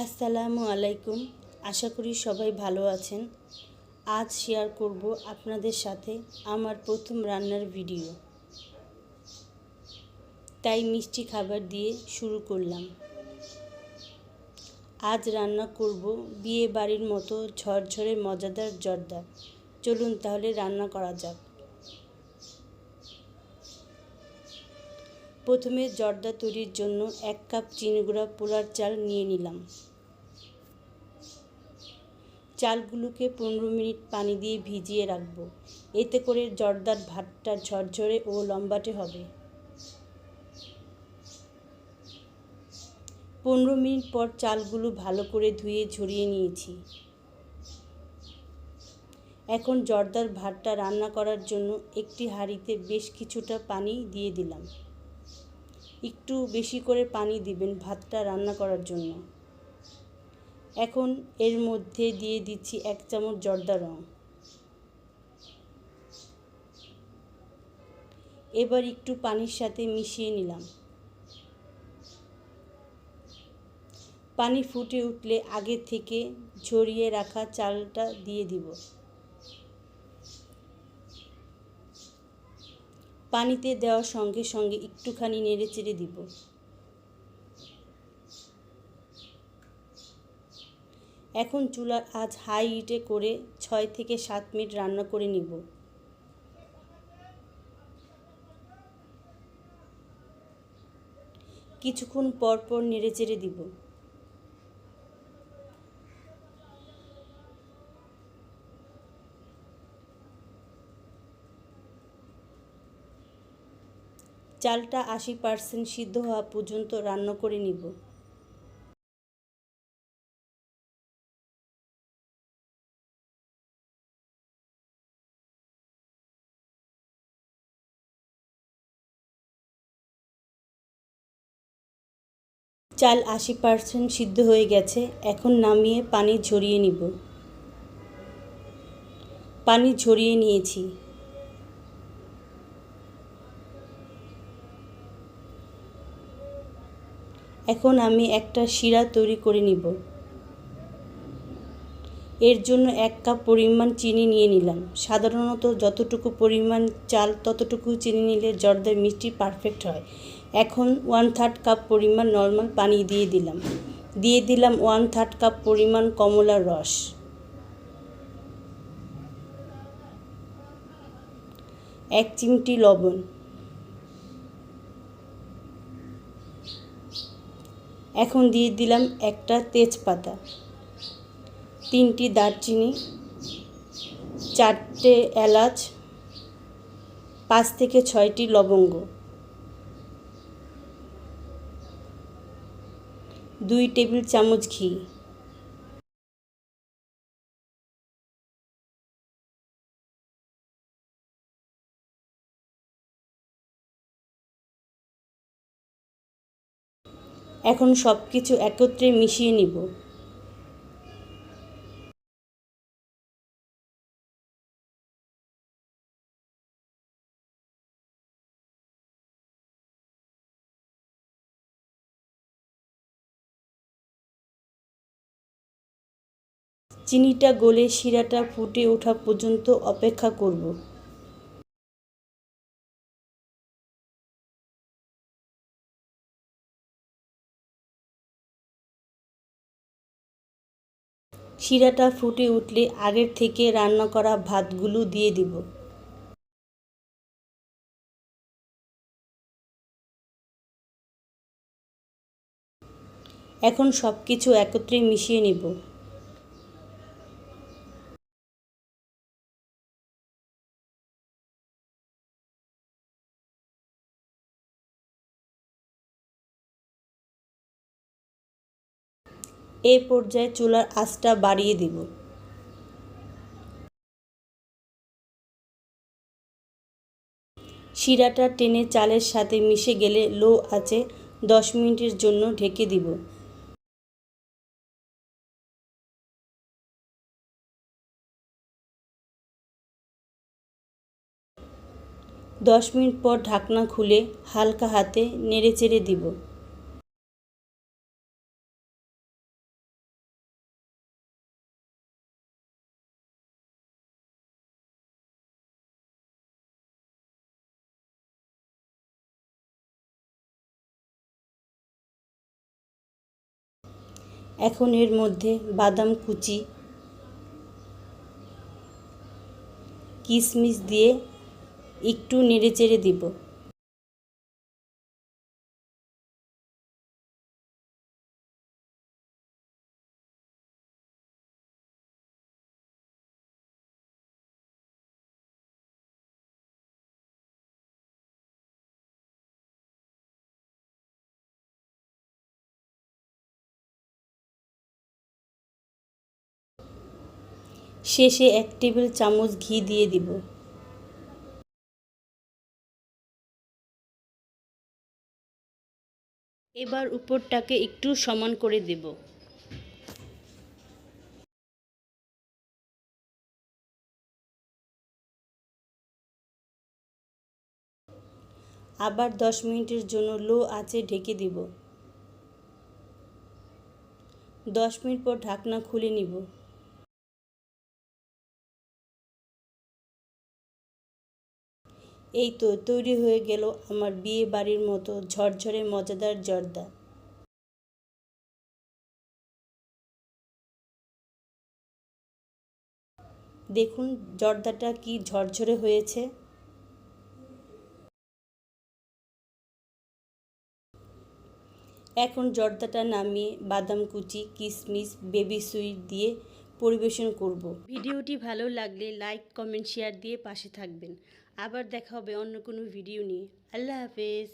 আসসালামু আলাইকুম। আশা করি সবাই ভালো আছেন। আজ শেয়ার করব আপনাদের সাথে আমার প্রথম রান্নার ভিডিও। তাই মিষ্টি খাবার দিয়ে শুরু করলাম। আজ রান্না করব বিয়ে বাড়ির মতো ঝরঝরে মজাদার জর্দা। চলুন তাহলে রান্না করা যাক। প্রথমে জর্দা তৈরির জন্য 1 কাপ চিনি গুঁড়া পোলার চাল নিয়ে নিলাম। চালগুলোকে 15 মিনিট পানি দিয়ে ভিজিয়ে রাখবো। এতে করে জর্দার ভাতটা ঝরঝরে ও লম্বাটে হবে। 15 মিনিট পর চালগুলো ভালো করে ধুয়ে ঝরিয়ে নিয়েছি। এখন জর্দার ভাতটা রান্না করার জন্য একটি হাঁড়িতে বেশ কিছুটা পানি দিয়ে দিলাম। একটু বেশি করে পানি দিবেন ভাতটা রান্না করার জন্য। এখন এর মধ্যে দিয়ে দিচ্ছি 1 চামচ জর্দা রং। এবার একটু পানির সাথে মিশিয়ে নিলাম। পানি ফুটে উঠলে আগে থেকে ঝরিয়ে রাখা চালটা দিয়ে দিব। পানিতে দেওয়ার সঙ্গে সঙ্গে একটুখানি নেড়েচেড়ে দিব। এখন চুলার আঁচ হাই হিটে করে 6 থেকে 7 মিনিট রান্না করে নিব। কিছুক্ষণ পর পর নেড়েচেড়ে দিব। চালটা 80% সিদ্ধ হওয়া পর্যন্ত রান্না করে নিব। চাল 80% সিদ্ধ হয়ে গেছে। এখন নামিয়ে পানি ঝরিয়ে নিব। পানি ঝরিয়ে নিয়েছি। এখন আমি একটা শিরা তৈরি করে নিব। এর জন্য 1 কাপ পরিমাণ চিনি নিয়ে নিলাম। সাধারণত যতটুকু পরিমাণ চাল ততটুকু চিনি নিলে জর্দার মিষ্টি পারফেক্ট হয়। এখন 1/3 কাপ পরিমাণ নর্মাল পানি দিয়ে দিলাম। দিয়ে দিলাম 1/3 কাপ পরিমাণ কমলার রস। এক চিমটি লবণ। এখন দিয়ে দিলাম একটা তেজপাতা, 3টি দারচিনি, 4টে এলাচ, 5 থেকে 6টি লবঙ্গ, 2 টেবিল চামচ ঘি। এখন সব কিছু একত্রে মিশিয়ে নিব। চিনিটা গলে শিরাটা ফুটে ওঠা পর্যন্ত অপেক্ষা করব। শিরাটা ফুটে উঠলে আগের থেকে রান্না করা ভাতগুলো দিয়ে দিব। এখন সব কিছু একত্রে মিশিয়ে নিব। এই পর্যায়ে চুলার আঁচটা বাড়িয়ে দিব। শিরাটা টেনে চালের সাথে মিশে গেলে লো আঁচে 10 মিনিটের জন্য ঢেকে দিব। 10 মিনিট পর ঢাকনা খুলে হালকা হাতে নেড়েচেড়ে দিব। এখন এর মধ্যে বাদাম কুচি, কিশমিশ দিয়ে একটু নেড়েচেড়ে দিব। শেষে 1 টেবিল চামচ ঘি দিয়ে দিব। এবার উপরটাকে একটু সমান করে দেব। আবার 10 মিনিটের জন্য লো আঁচে ঢেকে দিব। 10 মিনিট পর ঢাকনা খুলে নিব। এই তো তৈরি হয়ে গেল আমার বিয়ে বাড়ির মতো ঝরঝরে মজাদার জর্দা। দেখুন জর্দাটা কি ঝরঝরে হয়েছে। এখন জর্দাটা নামিয়ে বাদাম কুচি, কিশমিশ, বেবি সুইট দিয়ে পরিবেশন করব। ভিডিওটি ভালো লাগলে লাইক, কমেন্ট, শেয়ার দিয়ে পাশে থাকবেন। আবার দেখা হবে অন্য কোনো ভিডিও নিয়ে। আল্লাহ হাফেজ।